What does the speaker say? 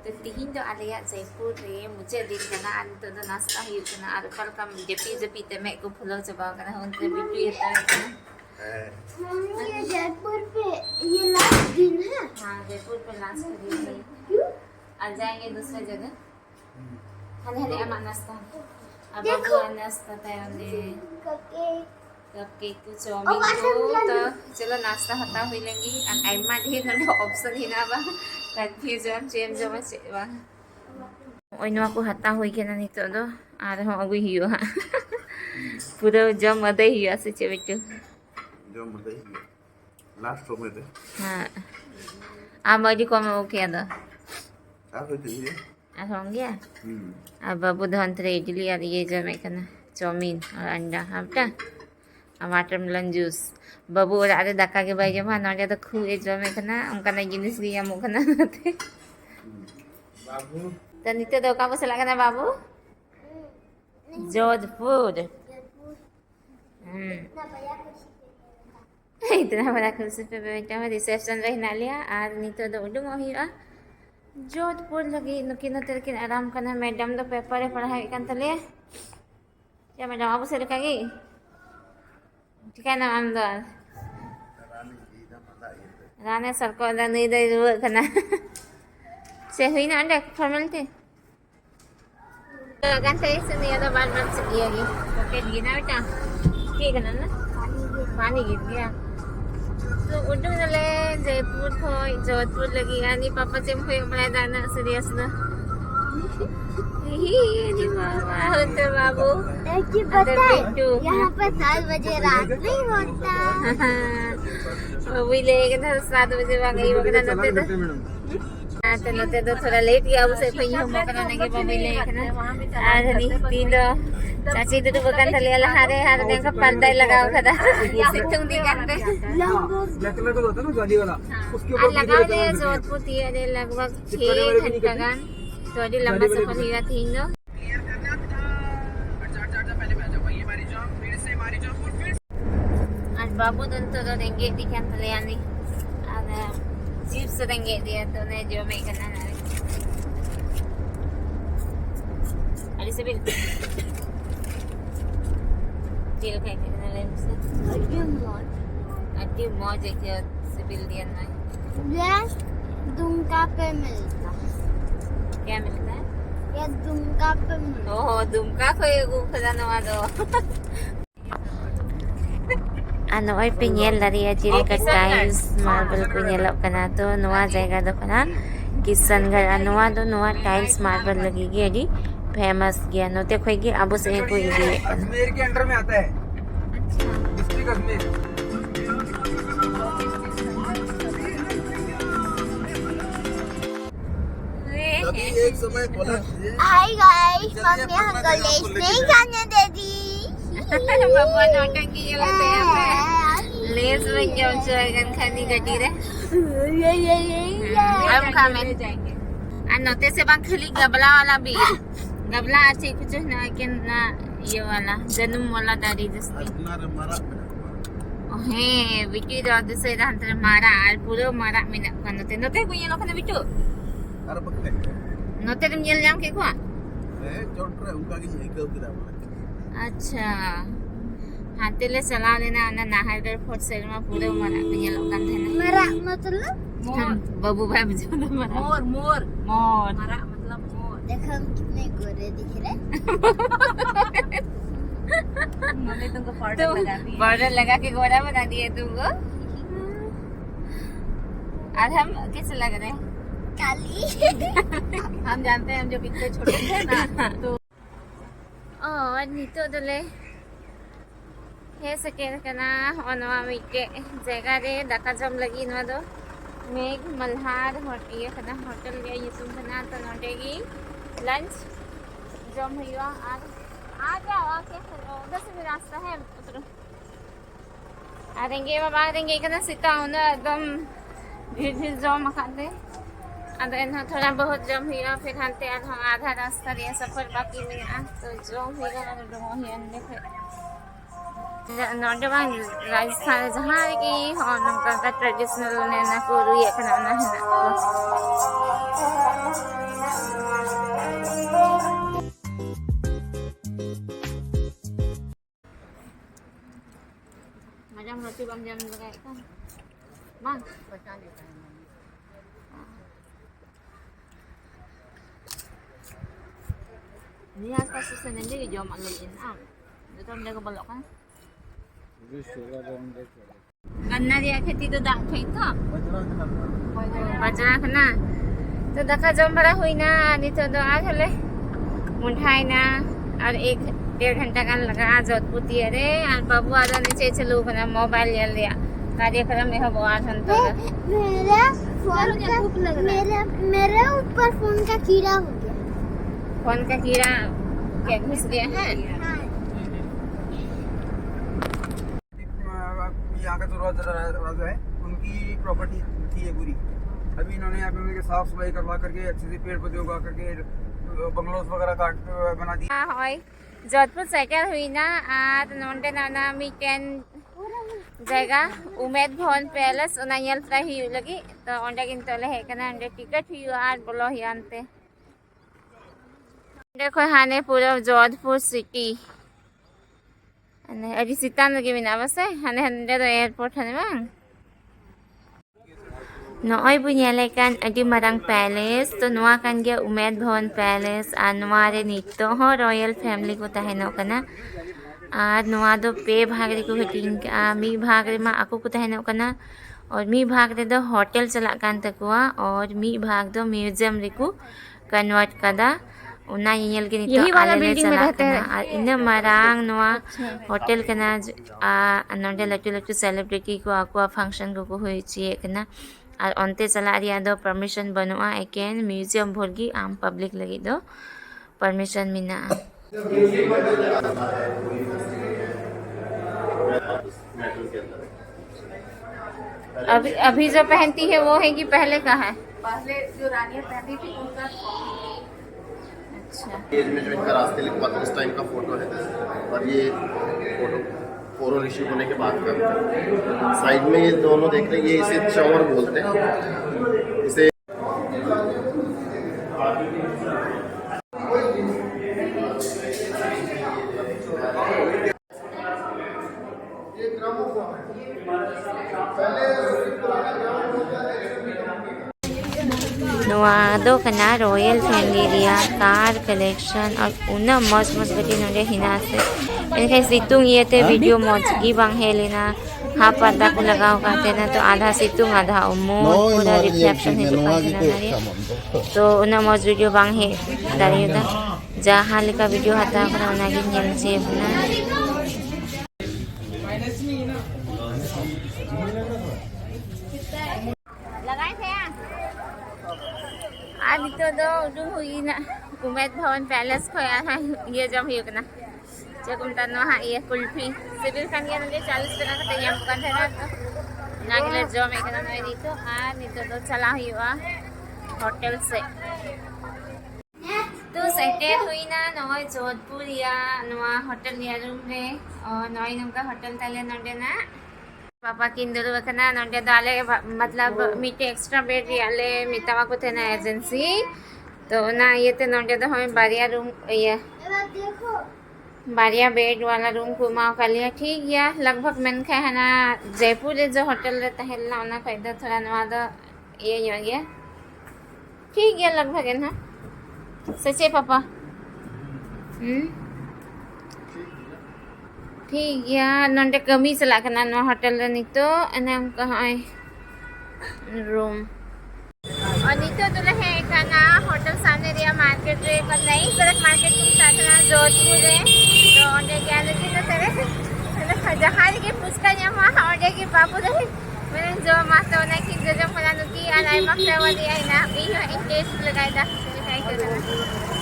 तो तीन दो आलिया जयपुर रे मुझे दिन करना आज तो नाश्ता ही करना आज कल का जपी जपी ते मैं को फुलो चबा करना उनसे बिट्टू ये ये जयपुर पे ये लास्ट दिन है। हाँ जयपुर पे लास्ट दिन है। आज जाएंगे दूसरे जगह। हले हले अमा नाश्ता अब बाबू नाश्ता तैयार ने कपकेक को चाउमीन को तो चलो नाश्ता हता हुई लेंगी और आइमा ढेर नडे ऑप्शन ही ना बा कंफ्यूजन चेम जमा सेवा ओइनवा को हता हुई के ना नितो दो आर हो अगु हियो हा पूरा जम अदे हियो से चे बेटू जम अदे हियो लास्ट रो में दे हां आ मजी को में ओके दा आ होते हियो आ होंगे अब बाबू धंतरे इडली और ये जो मैं करना चाउमीन और अंडा हमटा वाटरमेलन जूस बाबू और आरे दाका के भाई जमा नडे तो खुए जो में करना उनका ना जिनिस की या मुखना नते बाबू तो नित्य दो का बस लगना बाबू जोधपुर इतना बड़ा खुशी पे बैठा मैं रिसेप्शन रहना लिया आज नित्य दो उडुंग हिया जोधपुर लगी नुकिन तरकिन आराम करना मैडम तो पेपर पढ़ाई kan तले क्या मैडम बाबू से लिखागी ठीक है ना अंदर राने सरको दा नहीं दे रुआ करना से हुई ना अंडे formality kan saya sini ada bahan segi lagi pakai gini बेटा ठीक है ना पानी गिर गया तो उडुंग ले जयपुर को जोधपुर लगी यानी पापा से मुझे mulai दाना serius ना ये मामा होते बाबू देखिए पता है यहाँ पर 7 बजे रात नहीं होता वो लेके था 7 बजे वाला ही वगैरह नते तो नते तो थोड़ा लेट गया उसे फिर हम करने के बाद लेके ना आज नहीं तीन चाची तो बगन थले वाला हारे हारे ने का पर्दा लगाओ खदा सितुंग दी करते ब्लैक कलर का होता है ना गाड़ी वाला उसके ऊपर लगाओ दे जोधपुर थी लगभग 6 घंटा का तो अभी लंबा सफर हुआ थी नो आज बाबू दन तो देंगे दिखान थले यानी और चिप्स देंगे दिया तो ने जो मैं करना है अरे से भी तेल खाई के ना ले से अड्डी मौज एक से बिल दिया ना ये दुमका पे मिलता क्या मिलता है ये दुमका पे मिलता ओहो दुमका को ये गुफा नवा दो ano ay pinyel dari ajiri ka tiles marble ko nyelok kana to nuwa jayga do kana kisangar anwa do nuwa tiles marble lagi gi adi famous gya no te khoi gi abu se ko igi Ajmer के under में आता है district Ajmer अभी एक समय बोला hi guys mummy हमको less नहीं खाने दे दी बाबा नौटंकी ये लगते हैं लेस में जाओ जाएगा खानी गटी रे हम खाने जाएंगे नोते से बांग खली गबला वाला भी गबला अच्छे कुछ ना कि ना ये वाला जन्म वाला दादी जस्ती ओहे बिटू दाद से अंतर मारा आर पूरा मारा में ना नोते नोते को ये लोग ना बिटू अरे पकड़े नोते तुम ये जाम के को चोट रहा उनका की एक किया अच्छा हाथे ले चला लेना ना नाहरगढ़ फोर्ट साइड में पूरे मारा को ये लोग थे ना मरा मतलब बाबू भाई मुझे तो मारा मोर मोर मोर मारा मतलब मोर देखो हम कितने गोरे दिख रहे मम्मी तुमको पाउडर लगा दी पाउडर लगा के गोरा बना दिए तुमको आज हम कैसे लग रहे हैं काली हम जानते हैं हम जो पिछले छोटे थे ना तो और नीतो दले हे सके कना ओनवा मीके जगह रे दाका जम लगी नवा दो मेघ मल्हार ये कना होटल गया ये तुम कना तो नोटेगी लंच जम हुआ आ जाओ आके उधर से भी रास्ता है उतरो आ देंगे बाबा आ देंगे कना सीता हूं ना एकदम भीड़ भीड़ जाओ मकान दे अब इन्हें थोड़ा बहुत जम हुआ फिर हंते आधा रास्ता ये सफर बाकी में तो जम हुआ नोटे बांग राजस्थान जहाँ की और नमका का ट्रेडिशनल ने ना को रुई करना है ना bang jam lagay kan. Bang. Ni pas susun nanti jom maglagin ang. Dito ang jago balok kan. गन्ना दिया खेती तो दाखई तो बजना खना तो दका जम बड़ा हुई ना आनी तो आज हले मुंठाई ना और 1-1.5 घंटा का लगा जोधपुर दिए रे और बाबू आजा नीचे चलो खना मोबाइल ले लिया कार्यक्रम में हो आज हम तो मेरे ऊपर फोन का कीड़ा हो गया। फोन का कीड़ा क्या घुस गया है? यहाँ का जो राजा है उनकी प्रॉपर्टी थी ये पूरी। अभी इन्होंने यहाँ पे उनके साफ सफाई करवा करके अच्छे से पेड़ पौधे उगा करके बंगलोज वगैरह काट बना दिए। होय जोधपुर सेटल हुई ना आज नोंडे नाना मीटेन जगह उमेद भवन पैलेस उना यल फ्लाई हुई लगी तो ओंडे किन तोले है कना ओंडे टिकट हुई आज बोलो ही आनते देखो हाने पूरा जोधपुर सिटी અને અડી સીતાન લગી વિના બસે અને હંડે તો એરપોર્ટ હને bang Nooy bunyalay kan adi marang palace to nuwa kan gya Umed Bhawan Palace nuwa re nito ho royal family ko taheno kana nuwa do pe भाग रे को हटिंग मी भाग रे मा ako को taheno kana और मी भाग रे दो होटल चला kan takwa और मी भाग दो म्यूजियम रे को कन्वर्ट kada उना यही के नितो आले बिल्डिंग में रहते हैं और इन मरांग नवा होटल कना नोंडे लटू लटू सेलिब्रिटी को आकुआ फंक्शन को हुई चाहिए कना और अंते चला रिया दो परमिशन बनुआ एकेन म्यूजियम भोरगी आम पब्लिक लगी दो परमिशन मिना अभी जो पहनती है वो है कि पहले का है? पहले जो रानियां पहनती थी उनका अच्छा पेज में जो इनका रास्ते लिखवा था उस टाइम का फोटो है और ये फोटो फोरन इश्यू होने के बाद का साइड में ये दोनों देख रहे हैं ये इसे चौर बोलते हैं इसे Nuado kana royal family dia car collection और उना मस्त मस्त गति नोंडे हिना से इनके सितुंग ये ते वीडियो मौजगी बांग है लेना हाँ पर्दा को लगाओ कहते ना तो आधा सितुंग आधा उमो पूरा रिफ्लेक्शन है तो उना मौज वीडियो बांग है दारी उदा जहाँ लिखा वीडियो हता अपना उना की नियम से अपना लगाए थे आज तो दो उडू हुई ना उमेद भवन पैलेस खोया था ये जब हुई ना जब तनो हाँ ये कुल्फी सिविल खान के नंगे 40 टका का तैयार बुकान थे ना तो नागिले जो मैं कहना नहीं तो आज नहीं तो चला हुआ होटल से तो सेटल हुई ना नॉय जोधपुर या नवा होटल या रूम रे और नॉय नमका होटल तले नोंडे ना पापा किंदर वकना नोंडे दाले मतलब मीटे एक्स्ट्रा बेड याले मितावा को थे ना एजेंसी तो ना ये ते नोंडे तो हमें बारिया रूम ये बारिया बेड वाला रूम को माँ का लिया ठीक या लगभग मैंने कहा है ना जयपुर जो होटल रहता है ना उन्हें पैदा थोड़ा नवादा ये हो गया ठीक है लगभग है ना सच्चे पापा ठीक है नोंडे कमी चला करना नो होटल नहीं तो हम कहाँ रूम और नहीं तो है ना होटल सामने दिया मार्केट रे पर नहीं सड़क मार्केट की साथ ना जोधपुर रे तो ओंडे क्या लगी तो तेरे जहाँ के पुष्कर या वहाँ ओंडे के बाबू रहे मैंने जो मास्टर होना कि जो मना नुकी अनाई मक्ता वाली है ना भी इंटेस्ट लगाया था